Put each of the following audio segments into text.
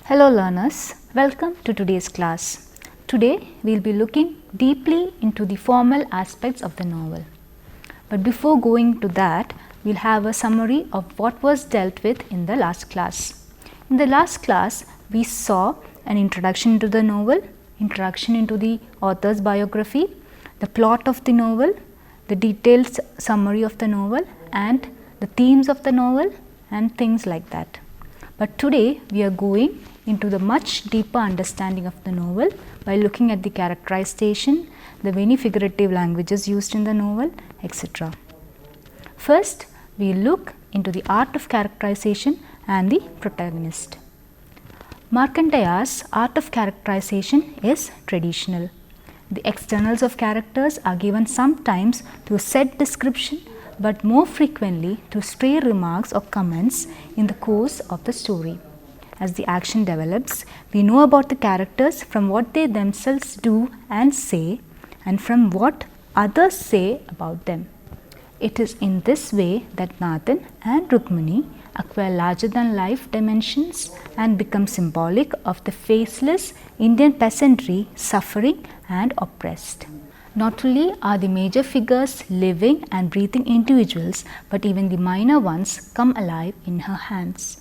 Hello learners, welcome to today's class. Today we will be looking deeply into the formal aspects of the novel. But before going to that, we will have a summary of what was dealt with in the last class. In the last class, we saw an introduction to the novel, introduction into the author's biography, the plot of the novel, the detailed summary of the novel and the themes of the novel and things like that. But today we are going into the much deeper understanding of the novel by looking at the characterization, the many figurative languages used in the novel, etc. First, we look into the art of characterization and the protagonist. Markandeya's art of characterization is traditional. The externals of characters are given sometimes through set description, but more frequently through stray remarks or comments in the course of the story. As the action develops, we know about the characters from what they themselves do and say, and from what others say about them. It is in this way that Nathan and Rukmini acquire larger than life dimensions and become symbolic of the faceless Indian peasantry suffering and oppressed. Not only are the major figures living and breathing individuals, but even the minor ones come alive in her hands.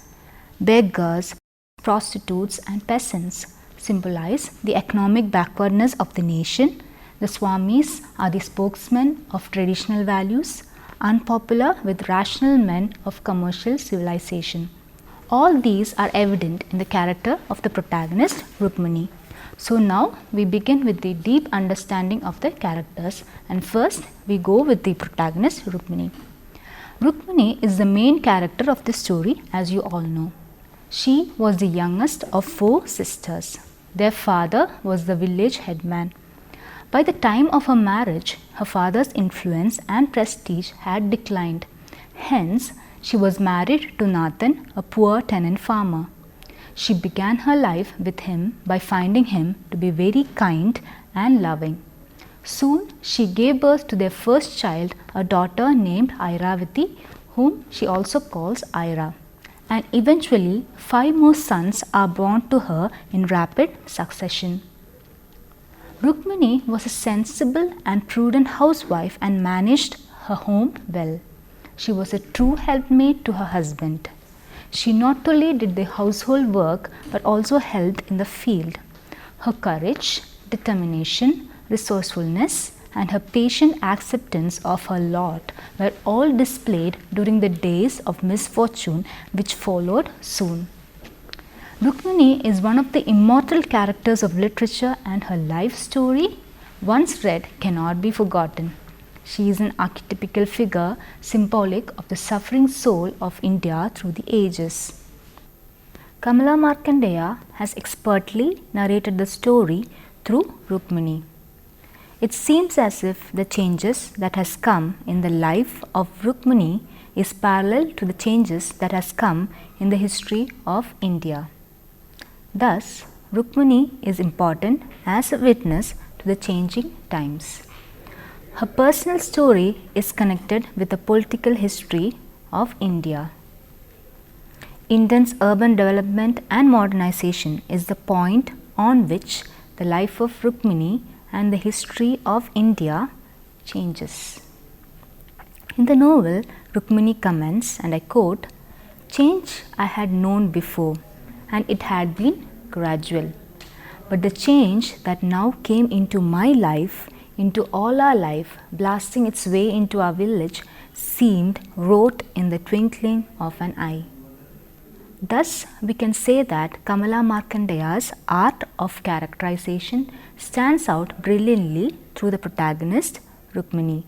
Beggars, prostitutes and peasants symbolize the economic backwardness of the nation. The Swamis are the spokesmen of traditional values, unpopular with rational men of commercial civilization. All these are evident in the character of the protagonist Rukmini. So now we begin with the deep understanding of the characters, and first we go with the protagonist Rukmini. Rukmini is the main character of the story, as you all know. She was the youngest of 4 sisters. Their father was the village headman. By the time of her marriage, her father's influence and prestige had declined. Hence, she was married to Nathan, a poor tenant farmer. She began her life with him by finding him to be very kind and loving. Soon, she gave birth to their first child, a daughter named Airavati, whom she also calls Aira. And eventually 5 more sons are born to her in rapid succession. Rukmini was a sensible and prudent housewife and managed her home well. She was a true helpmate to her husband. She not only did the household work but also helped in the field. Her courage, determination, resourcefulness and her patient acceptance of her lot were all displayed during the days of misfortune which followed soon. Rukmini is one of the immortal characters of literature, and her life story, once read, cannot be forgotten. She is an archetypical figure symbolic of the suffering soul of India through the ages. Kamala Markandeya has expertly narrated the story through Rukmini. It seems as if the changes that has come in the life of Rukmini is parallel to the changes that has come in the history of India. Thus, Rukmini is important as a witness to the changing times. Her personal story is connected with the political history of India. India's urban development and modernization is the point on which the life of Rukmini and the history of India changes. In the novel, Rukmini comments, and I quote, "Change I had known before, and it had been gradual. But the change that now came into my life, into all our life, blasting its way into our village, seemed wrought in the twinkling of an eye." Thus, we can say that Kamala Markandeya's art of characterization stands out brilliantly through the protagonist Rukmini.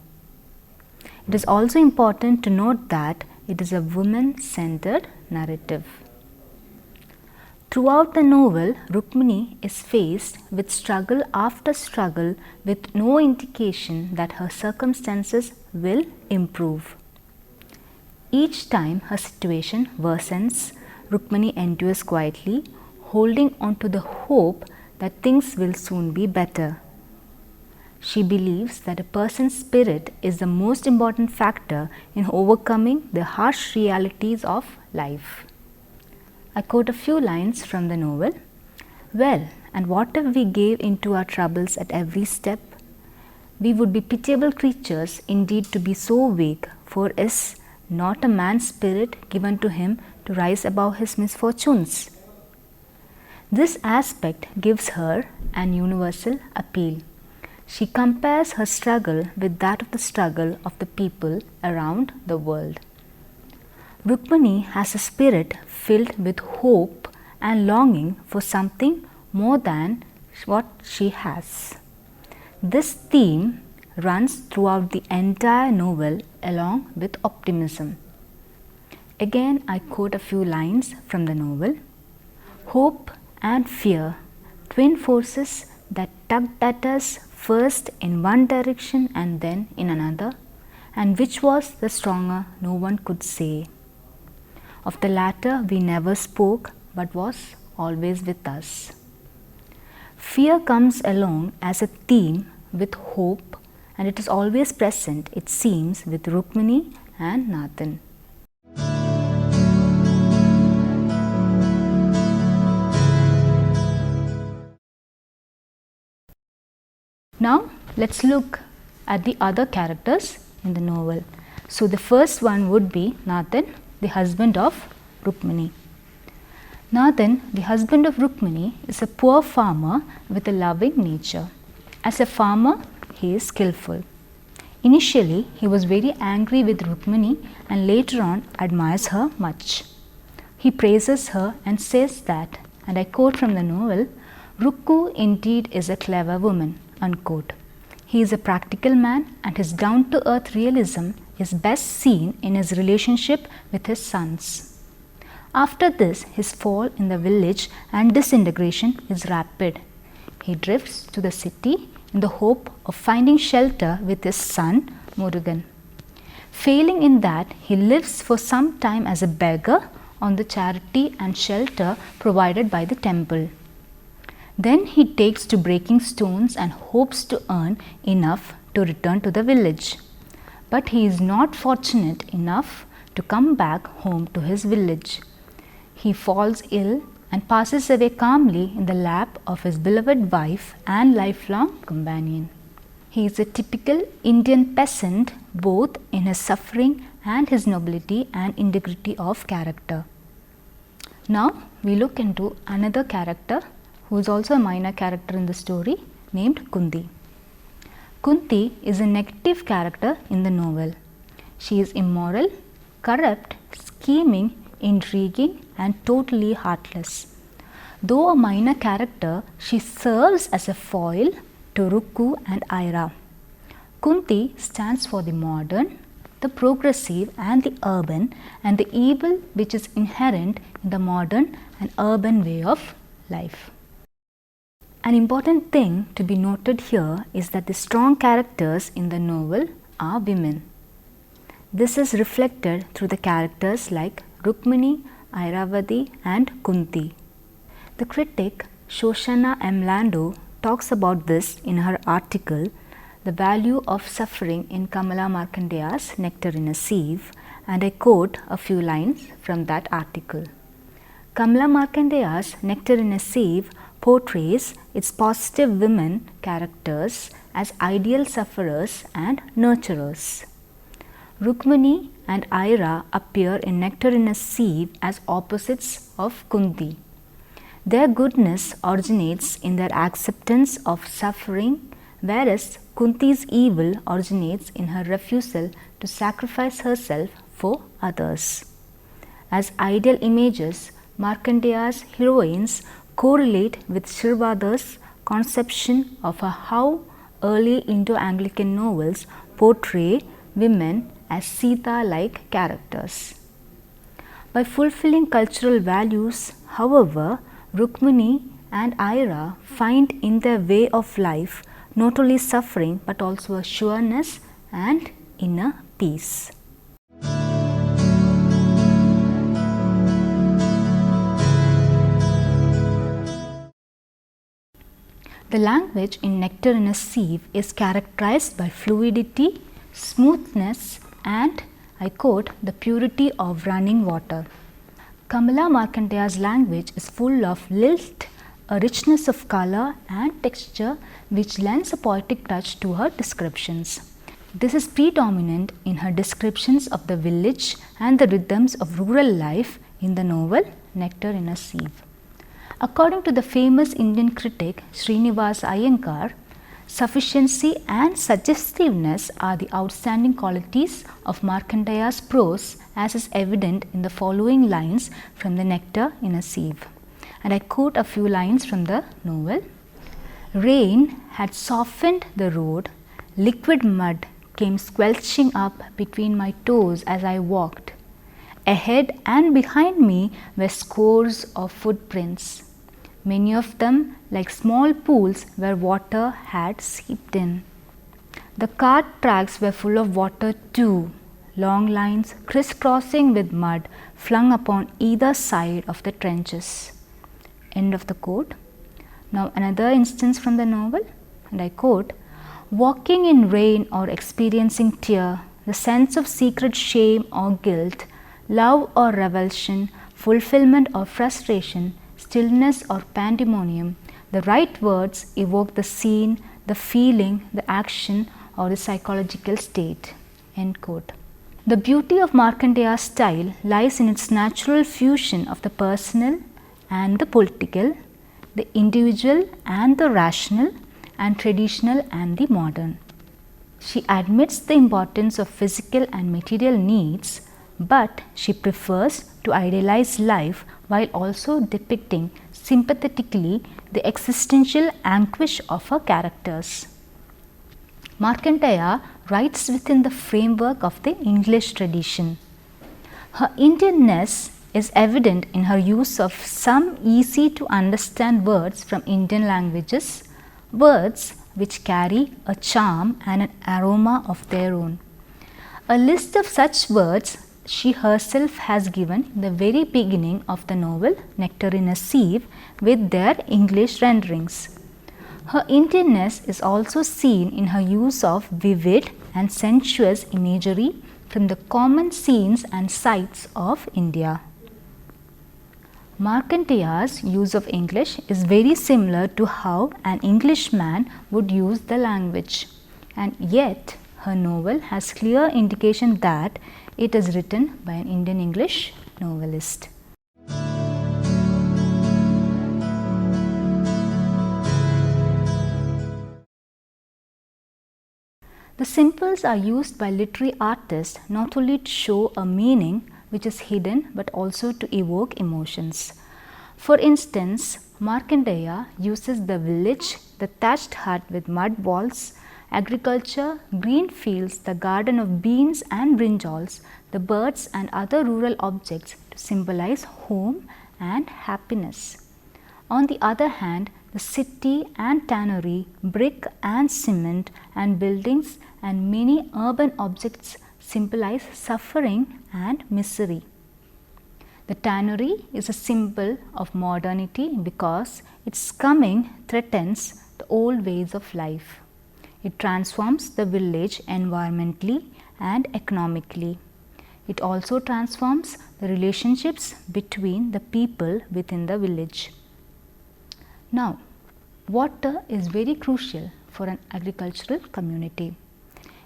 It is also important to note that it is a woman-centered narrative. Throughout the novel, Rukmini is faced with struggle after struggle with no indication that her circumstances will improve. Each time her situation worsens, Rukmini endures quietly, holding on to the hope that things will soon be better. She believes that a person's spirit is the most important factor in overcoming the harsh realities of life. I quote a few lines from the novel. Well, and what if we gave into our troubles at every step? We would be pitiable creatures indeed to be so weak, for is not a man's spirit given to him to rise above his misfortunes? This aspect gives her an universal appeal. She compares her struggle with that of the struggle of the people around the world. Rukmini has a spirit filled with hope and longing for something more than what she has. This theme runs throughout the entire novel along with optimism. Again, I quote a few lines from the novel. Hope and fear, twin forces that tugged at us first in one direction and then in another, and which was the stronger no one could say. Of the latter we never spoke, but was always with us. Fear comes along as a theme with hope, and it is always present, it seems, with Rukmini and Nathan. Now let's look at the other characters in the novel. So the first one would be Nathan, the husband of Rukmini. Nathan, the husband of Rukmini, is a poor farmer with a loving nature. As a farmer, he is skillful. Initially, he was very angry with Rukmini and later on admires her much. He praises her and says that, and I quote from the novel, Rukku indeed is a clever woman, unquote. He is a practical man, and his down-to-earth realism is best seen in his relationship with his sons. After this, his fall in the village and disintegration is rapid. He drifts to the city in the hope of finding shelter with his son Murugan. Failing in that, he lives for some time as a beggar on the charity and shelter provided by the temple. Then he takes to breaking stones and hopes to earn enough to return to the village. But he is not fortunate enough to come back home to his village. He falls ill and passes away calmly in the lap of his beloved wife and lifelong companion. He is a typical Indian peasant both in his suffering and his nobility and integrity of character. Now we look into another character who is also a minor character in the story named Kunti. Kunti is a negative character in the novel. She is immoral, corrupt, scheming, intriguing and totally heartless. Though a minor character, she serves as a foil to Rukku and Aira. Kunti stands for the modern, the progressive and the urban, and the evil which is inherent in the modern and urban way of life. An important thing to be noted here is that the strong characters in the novel are women. This is reflected through the characters like Rukmini, Airavati and Kunti. The critic Shoshana M. Lando talks about this in her article The Value of Suffering in Kamala Markandeya's Nectar in a Sieve, and I quote a few lines from that article. Kamala Markandeya's Nectar in a Sieve portrays its positive women characters as ideal sufferers and nurturers. Rukmini and Aira appear in Nectar in a Sieve as opposites of Kunti. Their goodness originates in their acceptance of suffering, whereas Kunti's evil originates in her refusal to sacrifice herself for others. As ideal images, Markandeya's heroines correlate with Shirvada's conception of how early Indo-Anglican novels portray women as Sita-like characters. By fulfilling cultural values, however, Rukmini and Aira find in their way of life not only suffering but also a sureness and inner peace. The language in Nectar in a Sieve is characterized by fluidity, smoothness and, I quote, the purity of running water. Kamala Markandeya's language is full of lilt, a richness of color and texture which lends a poetic touch to her descriptions. This is predominant in her descriptions of the village and the rhythms of rural life in the novel Nectar in a Sieve. According to the famous Indian critic Srinivas Iyengar, sufficiency and suggestiveness are the outstanding qualities of Markandeya's prose, as is evident in the following lines from the Nectar in a Sieve. And I quote a few lines from the novel. Rain had softened the road, liquid mud came squelching up between my toes as I walked. Ahead and behind me were scores of footprints, many of them like small pools where water had seeped in. The cart tracks were full of water too, long lines crisscrossing with mud flung upon either side of the trenches. End of the quote. Now another instance from the novel, and I quote, walking in rain or experiencing tear, the sense of secret shame or guilt, love or revulsion, fulfillment or frustration, stillness or pandemonium, the right words evoke the scene, the feeling, the action or the psychological state. End quote. The beauty of Markandeya's style lies in its natural fusion of the personal and the political, the individual and the rational, and traditional and the modern. She admits the importance of physical and material needs, but she prefers to idealize life while also depicting sympathetically the existential anguish of her characters. Markandeya writes within the framework of the English tradition. Her Indianness is evident in her use of some easy to understand words from Indian languages, words which carry a charm and an aroma of their own. A list of such words she herself has given in the very beginning of the novel Nectar in a Sieve with their English renderings. Her Indianness is also seen in her use of vivid and sensuous imagery from the common scenes and sights of India. Markandeya's use of English is very similar to how an Englishman would use the language, and yet her novel has clear indication that it is written by an Indian English novelist. The symbols are used by literary artists not only to show a meaning which is hidden but also to evoke emotions. For instance, Markandeya uses the village, the thatched hut with mud walls, agriculture, green fields, the garden of beans and brinjals, the birds and other rural objects to symbolize home and happiness. On the other hand, the city and tannery, brick and cement and buildings and many urban objects symbolize suffering and misery. The tannery is a symbol of modernity because its coming threatens the old ways of life. It transforms the village environmentally and economically. It also transforms the relationships between the people within the village. Now, water is very crucial for an agricultural community.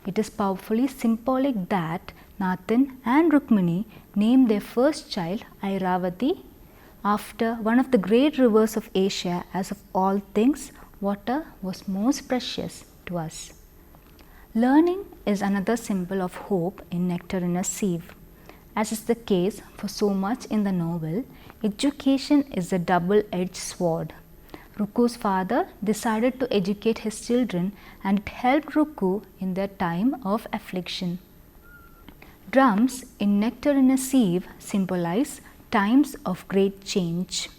It is powerfully symbolic that Nathan and Rukmini named their first child Airavati after one of the great rivers of Asia, as of all things, water was most precious to us. Learning is another symbol of hope in Nectar in a Sieve. As is the case for so much in the novel, education is a double-edged sword. Ruku's father decided to educate his children, and it helped Ruku in their time of affliction. Drums in Nectar in a Sieve symbolize times of great change.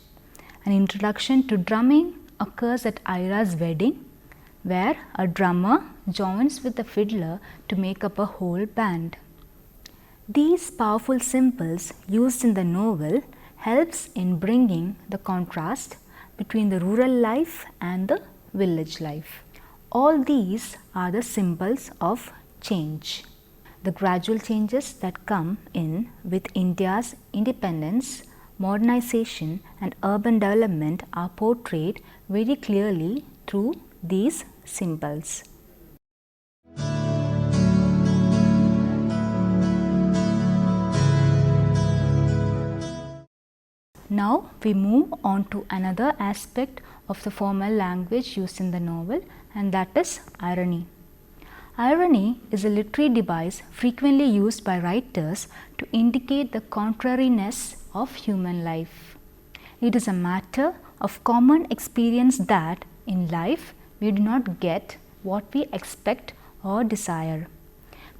An introduction to drumming occurs at Aira's wedding, where a drummer joins with a fiddler to make up a whole band. These powerful symbols used in the novel helps in bringing the contrast between the rural life and the village life. All these are the symbols of change. The gradual changes that come in with India's independence, modernization and urban development are portrayed very clearly through these symbols. Now we move on to another aspect of the formal language used in the novel, and that is irony. Irony is a literary device frequently used by writers to indicate the contrariness of human life. It is a matter of common experience that in life we do not get what we expect or desire.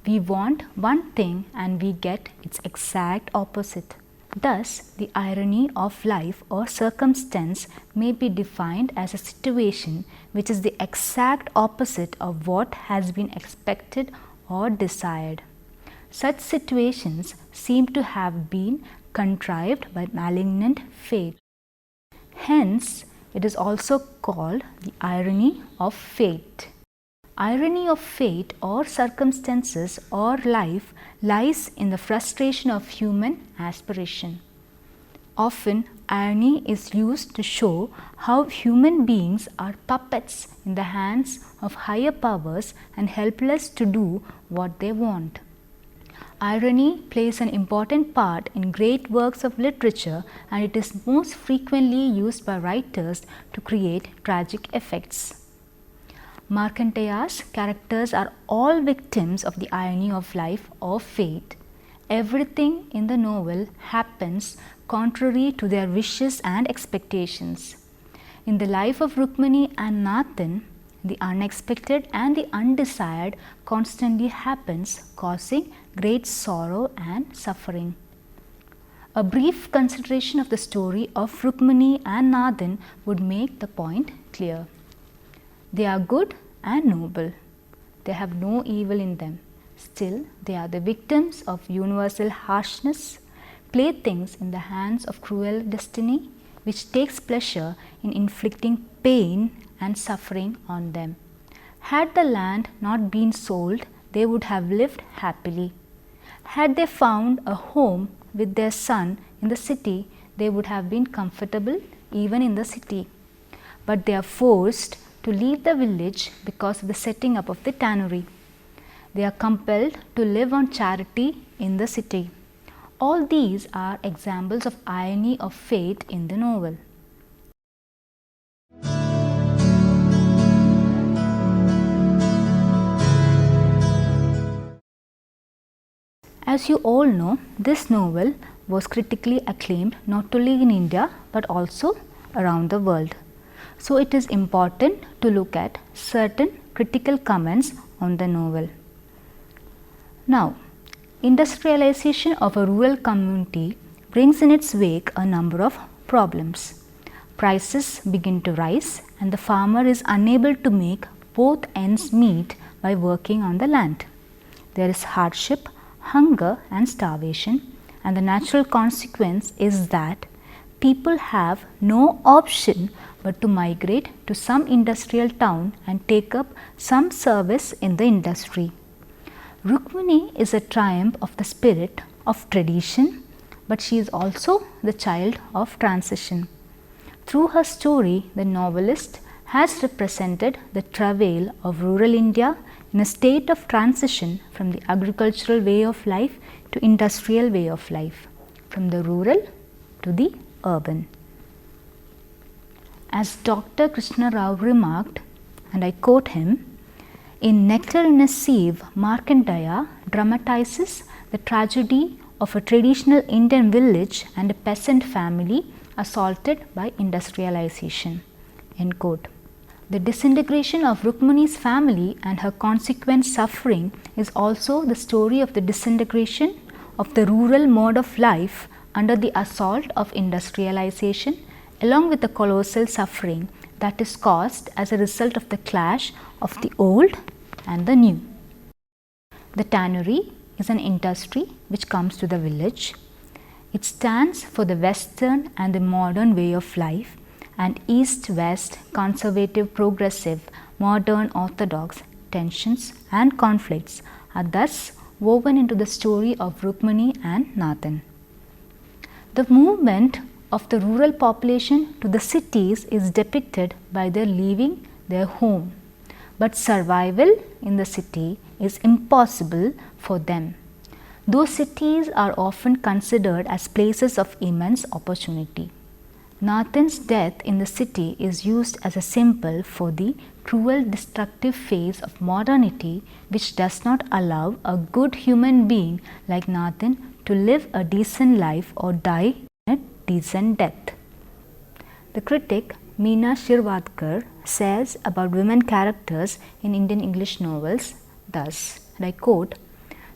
We want one thing and we get its exact opposite. Thus, the irony of life or circumstance may be defined as a situation which is the exact opposite of what has been expected or desired. Such situations seem to have been contrived by malignant fate. Hence, it is also called the irony of fate. Irony of fate or circumstances or life lies in the frustration of human aspiration. Often, irony is used to show how human beings are puppets in the hands of higher powers and helpless to do what they want. Irony plays an important part in great works of literature, and it is most frequently used by writers to create tragic effects. Markandeya's characters are all victims of the irony of life or fate. Everything in the novel happens contrary to their wishes and expectations. In the life of Rukmini and Nathan, the unexpected and the undesired constantly happens, causing great sorrow and suffering. A brief consideration of the story of Rukmini and Nathan would make the point clear. They are good and noble. They have no evil in them. Still, they are the victims of universal harshness, playthings in the hands of cruel destiny, which takes pleasure in inflicting pain and suffering on them. Had the land not been sold, they would have lived happily. Had they found a home with their son in the city, they would have been comfortable even in the city. But they are forced to leave the village because of the setting up of the tannery. They are compelled to live on charity in the city. All these are examples of irony of fate in the novel. As you all know, this novel was critically acclaimed not only in India but also around the world. So it is important to look at certain critical comments on the novel. Now, industrialization of a rural community brings in its wake a number of problems. Prices begin to rise and the farmer is unable to make both ends meet by working on the land. There is hardship, hunger and starvation, and the natural consequence is that people have no option but to migrate to some industrial town and take up some service in the industry. Rukmini is a triumph of the spirit of tradition, but she is also the child of transition. Through her story, the novelist has represented the travail of rural India in a state of transition from the agricultural way of life to industrial way of life, from the rural to the urban. As Dr. Krishna Rao remarked, and I quote him, in Nectar in a Sieve, Markandeya dramatizes the tragedy of a traditional Indian village and a peasant family assaulted by industrialization. End quote. The disintegration of Rukmini's family and her consequent suffering is also the story of the disintegration of the rural mode of life under the assault of industrialization, along with the colossal suffering that is caused as a result of the clash of the old and the new. The tannery is an industry which comes to the village. It stands for the Western and the modern way of life, and East-West, conservative, progressive, modern, orthodox tensions and conflicts are thus woven into the story of Rukmini and Nathan. The movement of the rural population to the cities is depicted by their leaving their home, but survival in the city is impossible for them. Those cities are often considered as places of immense opportunity. Nathan's death in the city is used as a symbol for the cruel, destructive phase of modernity, which does not allow a good human being like Nathan to live a decent life or die a decent death. The critic Meena Shirvatkar says about women characters in Indian English novels thus, and I quote,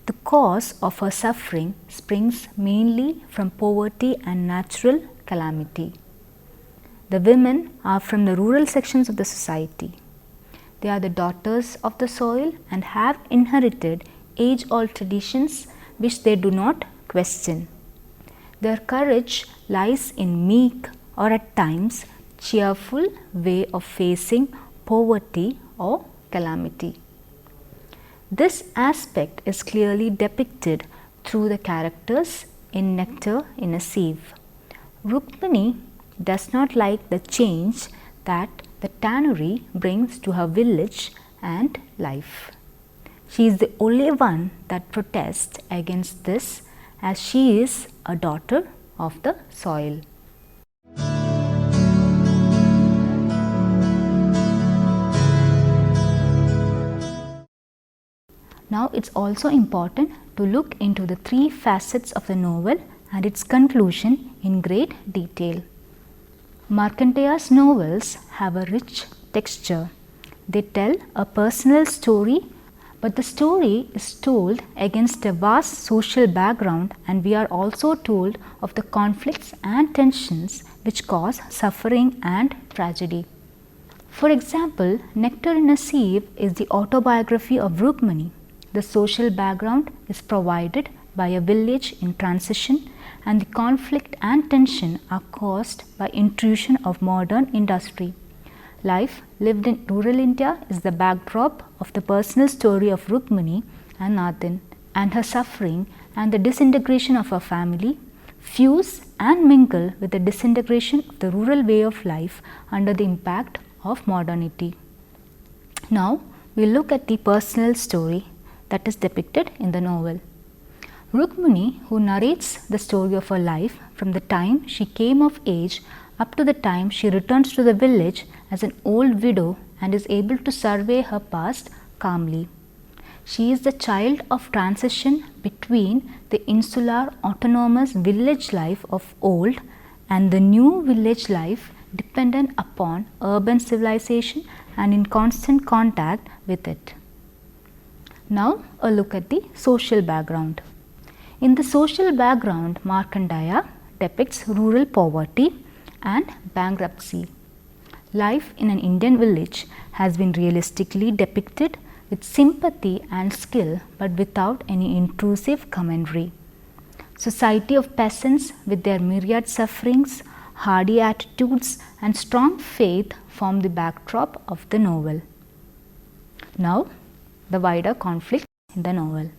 "The cause of her suffering springs mainly from poverty and natural calamity. The women are from the rural sections of the society. They are the daughters of the soil and have inherited age-old traditions which they do not question. Their courage lies in meek or at times cheerful way of facing poverty or calamity." This aspect is clearly depicted through the characters in Nectar in a Sieve. Rukmini does not like the change that the tannery brings to her village and life. She is the only one that protests against this, as she is a daughter of the soil. Now, it is also important to look into the three facets of the novel and its conclusion in great detail. Markandeya's novels have a rich texture. They tell a personal story, but the story is told against a vast social background, and we are also told of the conflicts and tensions which cause suffering and tragedy. For example, Nectar in a Sieve is the autobiography of Rukmini. The social background is provided by a village in transition, and the conflict and tension are caused by intrusion of modern industry. Life lived in rural India is the backdrop of the personal story of Rukmini and Nathan, and her suffering and the disintegration of her family fuse and mingle with the disintegration of the rural way of life under the impact of modernity. Now, we look at the personal story that is depicted in the novel. Rukmini, who narrates the story of her life from the time she came of age up to the time she returns to the village as an old widow and is able to survey her past calmly. She is the child of transition between the insular autonomous village life of old and the new village life dependent upon urban civilization and in constant contact with it. Now, a look at the social background. In the social background, Markandeya depicts rural poverty and bankruptcy. Life in an Indian village has been realistically depicted with sympathy and skill, but without any intrusive commentary. Society of peasants with their myriad sufferings, hardy attitudes and strong faith form the backdrop of the novel. Now, the wider conflict in the novel.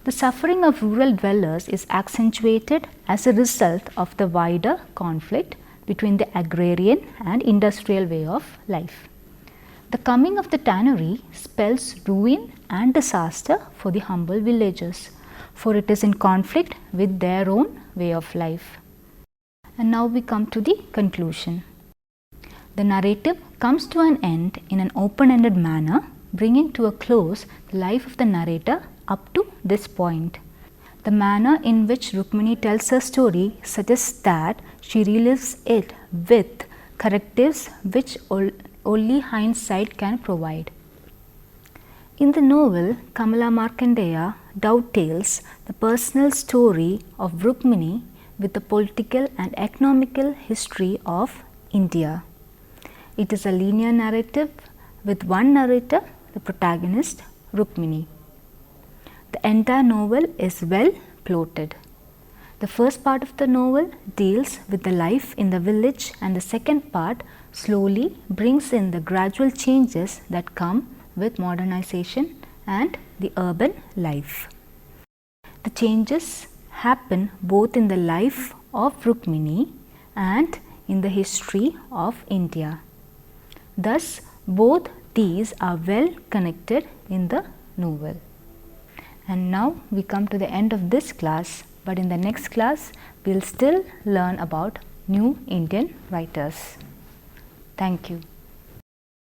The suffering of rural dwellers is accentuated as a result of the wider conflict between the agrarian and industrial way of life. The coming of the tannery spells ruin and disaster for the humble villagers, for it is in conflict with their own way of life. And now we come to the conclusion. The narrative comes to an end in an open-ended manner, bringing to a close the life of the narrator up to this point. The manner in which Rukmini tells her story suggests that she relives it with correctives which only hindsight can provide. In the novel, Kamala Markandeya dovetails the personal story of Rukmini with the political and economical history of India. It is a linear narrative with one narrator, the protagonist Rukmini. The entire novel is well plotted. The first part of the novel deals with the life in the village, and the second part slowly brings in the gradual changes that come with modernization and the urban life. The changes happen both in the life of Rukmini and in the history of India. Thus, both these are well connected in the novel. And now we come to the end of this class, but in the next class we will still learn about new Indian writers. Thank you.